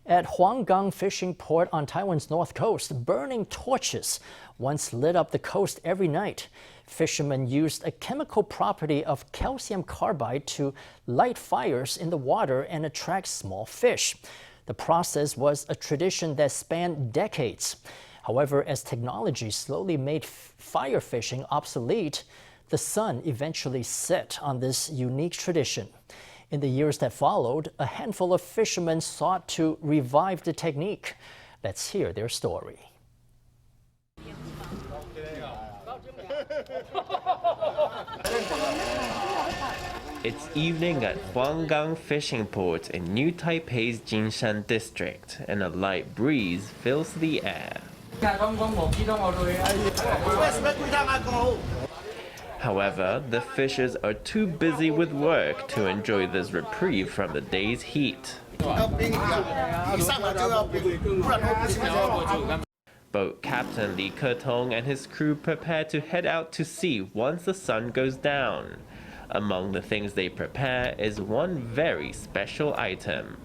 At Huanggang Fishing Port on Taiwan's north coast, burning torches once lit up the coast every night. Fishermen used a chemical property of calcium carbide to light fires in the water and attract small fish. The process was a tradition that spanned decades. However, as technology slowly made fire fishing obsolete, the sun eventually set on this unique tradition. In the years that followed, a handful of fishermen sought to revive the technique. Let's hear their story. It's evening at Huanggang Fishing Port in New Taipei's Jinshan district, and a light breeze fills the air. However, the fishers are too busy with work to enjoy this reprieve from the day's heat. Boat captain Lee Ko-tung and his crew prepare to head out to sea once the sun goes down. Among the things they prepare is one very special item.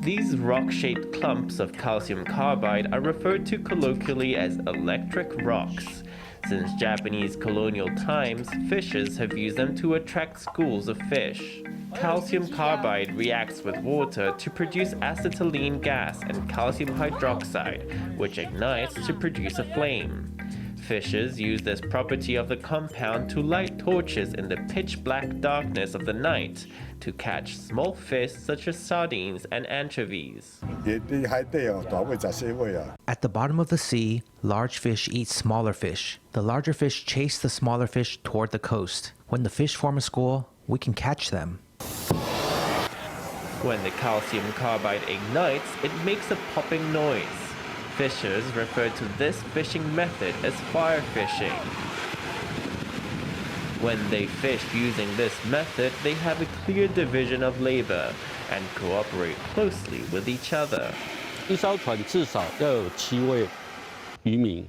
These rock-shaped clumps of calcium carbide are referred to colloquially as electric rocks. Since Japanese colonial times, fishers have used them to attract schools of fish. Calcium carbide reacts with water to produce acetylene gas and calcium hydroxide, which ignites to produce a flame. Fishers use this property of the compound to light torches in the pitch-black darkness of the night to catch small fish such as sardines and anchovies. At the bottom of the sea, large fish eat smaller fish. The larger fish chase the smaller fish toward the coast. When the fish form a school, we can catch them. When the calcium carbide ignites, it makes a popping noise. Fishers refer to this fishing method as fire fishing. When they fish using this method, they have a clear division of labor and cooperate closely with each other.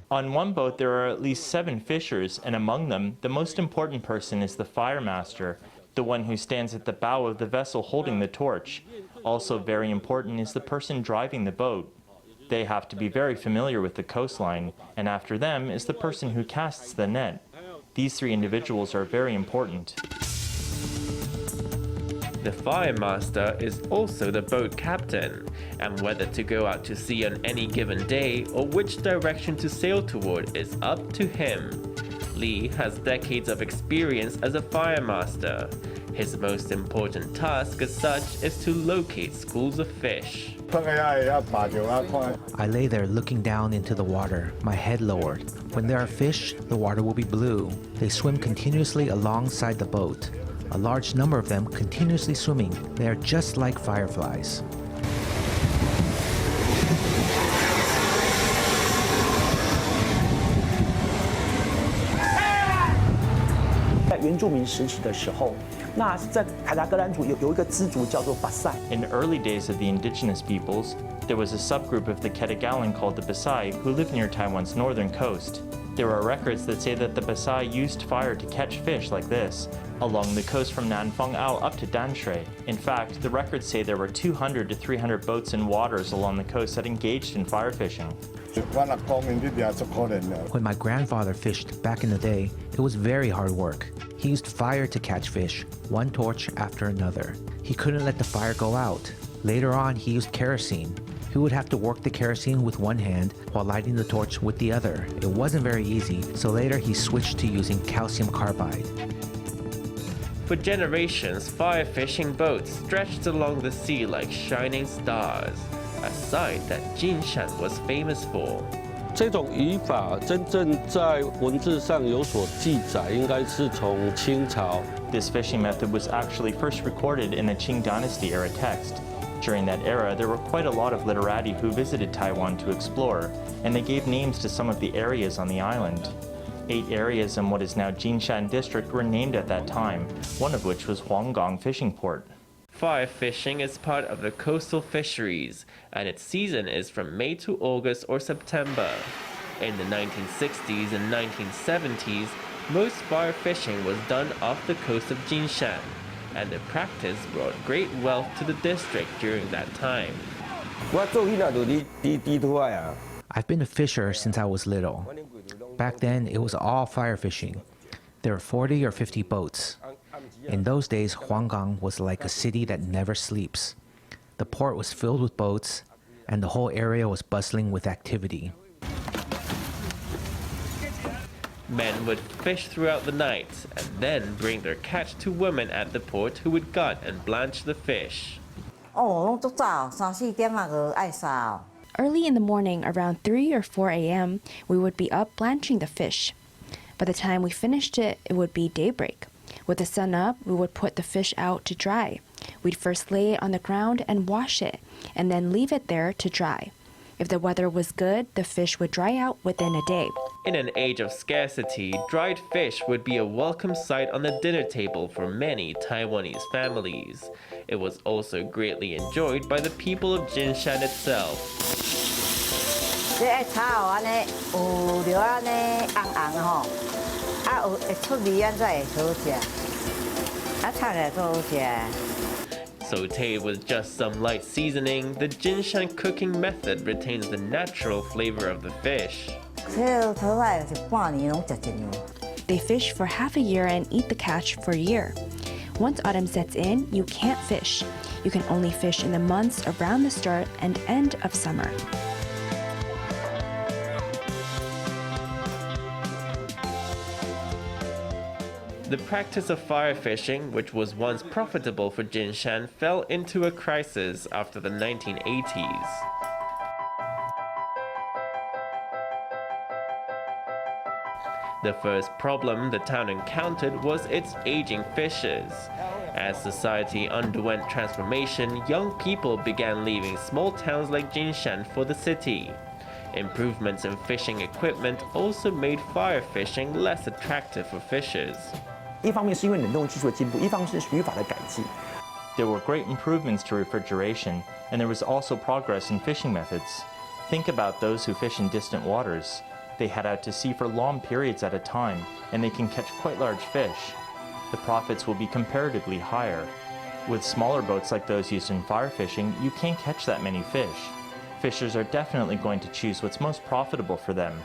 On one boat, there are at least 7 fishers, and among them, the most important person is the fire master, the one who stands at the bow of the vessel holding the torch. Also very important is the person driving the boat. They have to be very familiar with the coastline, and after them is the person who casts the net. These 3 individuals are very important. The fire master is also the boat captain, and whether to go out to sea on any given day or which direction to sail toward is up to him. Lee has decades of experience as a fire master. His most important task as such is to locate schools of fish. I lay there looking down into the water, my head lowered. When there are fish, the water will be blue. They swim continuously alongside the boat. A large number of them continuously swimming. They are just like fireflies. In the early days of the indigenous peoples, there was a subgroup of the Ketagalan called the Basai who lived near Taiwan's northern coast. There are records that say that the Basai used fire to catch fish like this, along the coast from Nanfang Ao up to Danshui. In fact, the records say there were 200 to 300 boats and waters along the coast that engaged in fire fishing. When my grandfather fished back in the day, it was very hard work. He used fire to catch fish, one torch after another. He couldn't let the fire go out. Later on, he used kerosene. He would have to work the kerosene with one hand while lighting the torch with the other. It wasn't very easy, so later he switched to using calcium carbide. For generations, fire fishing boats stretched along the sea like shining stars, a sight that Jinshan was famous for. This fishing method was actually first recorded in a Qing Dynasty era text. During that era, there were quite a lot of literati who visited Taiwan to explore, and they gave names to some of the areas on the island. 8 areas in what is now Jinshan district were named at that time, one of which was Huanggang Fishing Port. Fire fishing is part of the coastal fisheries, and its season is from May to August or September. In the 1960s and 1970s, most fire fishing was done off the coast of Jinshan, and the practice brought great wealth to the district during that time. I've been a fisher since I was little. Back then, it was all fire fishing. There were 40 or 50 boats. In those days, Huanggang was like a city that never sleeps. The port was filled with boats, and the whole area was bustling with activity. Men would fish throughout the night and then bring their catch to women at the port who would gut and blanch the fish. Early in the morning, around 3 or 4 a.m., we would be up blanching the fish. By the time we finished it, it would be daybreak. With the sun up, we would put the fish out to dry. We'd first lay it on the ground and wash it, and then leave it there to dry. If the weather was good, the fish would dry out within a day. In an age of scarcity, dried fish would be a welcome sight on the dinner table for many Taiwanese families. It was also greatly enjoyed by the people of Jinshan itself. Sauteed with just some light seasoning, the Jinshan cooking method retains the natural flavor of the fish. They fish for half a year and eat the catch for a year. Once autumn sets in, you can't fish. You can only fish in the months around the start and end of summer. The practice of fire fishing, which was once profitable for Jinshan, fell into a crisis after the 1980s. The first problem the town encountered was its aging fishes. As society underwent transformation, young people began leaving small towns like Jinshan for the city. Improvements in fishing equipment also made fire fishing less attractive for fishers. There were great improvements to refrigeration, and there was also progress in fishing methods. Think about those who fish in distant waters. They head out to sea for long periods at a time, and they can catch quite large fish. The profits will be comparatively higher. With smaller boats like those used in fire fishing, you can't catch that many fish. Fishers are definitely going to choose what's most profitable for them.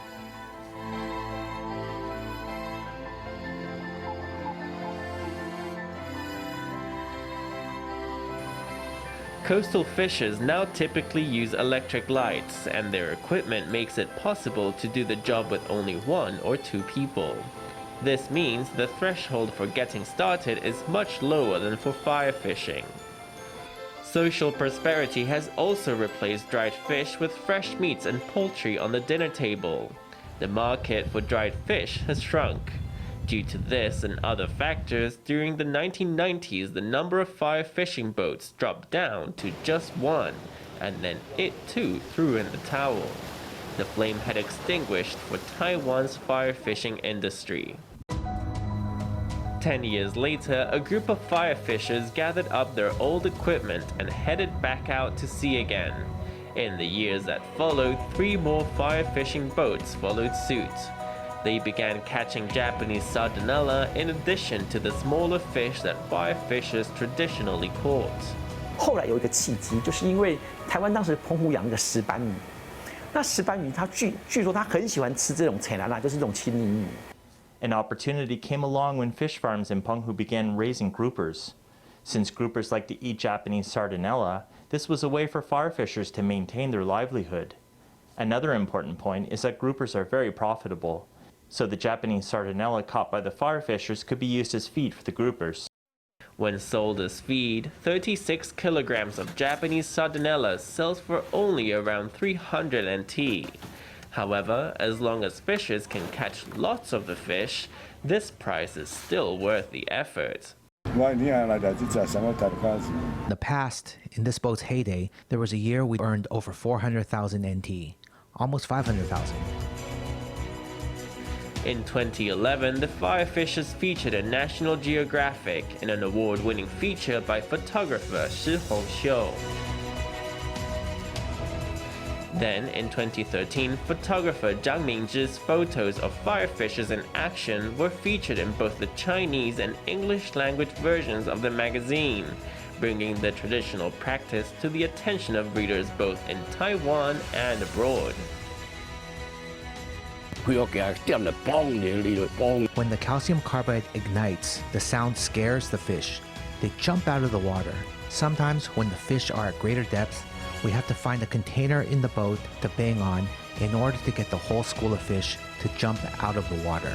Coastal fishers now typically use electric lights, and their equipment makes it possible to do the job with only 1 or 2 people. This means the threshold for getting started is much lower than for fire fishing. Social prosperity has also replaced dried fish with fresh meats and poultry on the dinner table. The market for dried fish has shrunk. Due to this and other factors, during the 1990s the number of fire fishing boats dropped down to just 1, and then it too threw in the towel. The flame had extinguished for Taiwan's fire fishing industry. 10 years later, a group of fire fishers gathered up their old equipment and headed back out to sea again. In the years that followed, 3 more fire fishing boats followed suit. They began catching Japanese sardinella in addition to the smaller fish that fire fishers traditionally caught. 后来有一个契机，就是因为台湾当时澎湖养那个石斑鱼，那石斑鱼它据说它很喜欢吃这种菜啦，就是这种青鳞鱼。An opportunity came along when fish farms in Penghu began raising groupers. Since groupers like to eat Japanese sardinella, this was a way for fire fishers to maintain their livelihood. Another important point is that groupers are very profitable. So the Japanese sardinella caught by the fire fishers could be used as feed for the groupers. When sold as feed, 36 kilograms of Japanese sardinella sells for only around 300 NT. However, as long as fishers can catch lots of the fish, this price is still worth the effort. In the past, in this boat's heyday, there was a year we earned over 400,000 NT, almost 500,000. In 2011, the fire fishers featured in National Geographic in an award-winning feature by photographer Shi Hongxiu. Then, in 2013, photographer Zhang Mingzhi's photos of firefishes in action were featured in both the Chinese and English language versions of the magazine, bringing the traditional practice to the attention of readers both in Taiwan and abroad. When the calcium carbide ignites, the sound scares the fish. They jump out of the water. Sometimes when the fish are at greater depth, we have to find a container in the boat to bang on in order to get the whole school of fish to jump out of the water.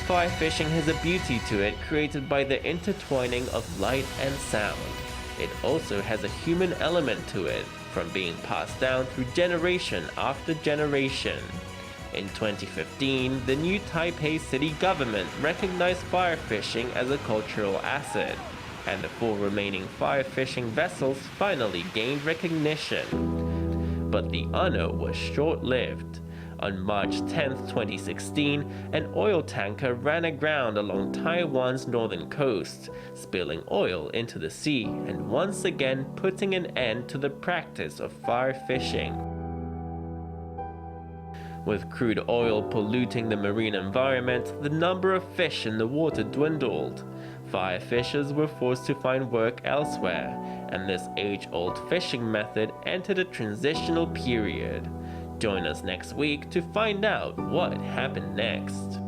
Fire fishing has a beauty to it created by the intertwining of light and sound. It also has a human element to it, from being passed down through generation after generation. In 2015, the new Taipei city government recognized fire fishing as a cultural asset, and the 4 remaining fire fishing vessels finally gained recognition. But the honor was short-lived. On March 10, 2016, an oil tanker ran aground along Taiwan's northern coast, spilling oil into the sea and once again putting an end to the practice of fire fishing. With crude oil polluting the marine environment, the number of fish in the water dwindled. Fire fishers were forced to find work elsewhere, and this age-old fishing method entered a transitional period. Join us next week to find out what happened next.